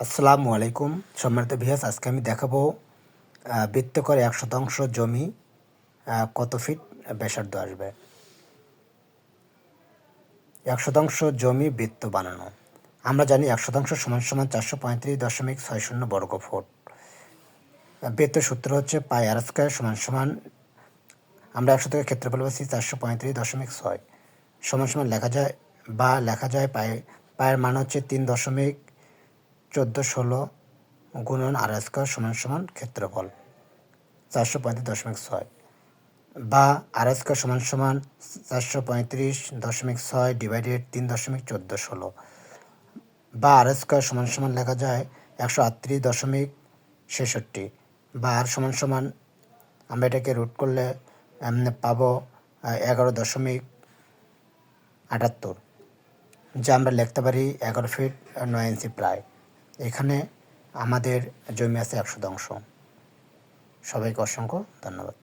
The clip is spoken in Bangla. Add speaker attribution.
Speaker 1: আসসালামু আলাইকুম সম্মানিত ভিউয়ার্স, আজকে আমি দেখাবো বৃত্তাকার 1 শতাংশ জমি কত ফিট ব্যাসার্ধ আসবে। 1 শতাংশ জমি বৃত্ত বানানো। আমরা জানি 1 শতাংশ সমান সমান 435.60 বর্গ ফুট। বৃত্তের সূত্র হচ্ছে পাই আর স্কয়ার সমান সমান, আমরা 1 শতকের ক্ষেত্রফল পাচ্ছি 435.6 সমান সমান লেখা যায় পায়ের মান হচ্ছে 3.1416 গুণন আর স্কয়ার সমান সমান ক্ষেত্রফল 435.6 বা আর স্কয়ার সমান সমান 435.6 ডিভাইডেড 3.1416 বা আর স্কয়ার সমান সমান লেখা যায় 138.66 বা আর সমান সমান আমরা এটাকে রুট করলে পাবো 11.78, যা আমরা লিখতে পারি 11 ফিট 9 ইঞ্চি প্রায়। এখানে আমাদের জমি আছে 1 শতাংশ। সবাইকে অসংখ্য ধন্যবাদ।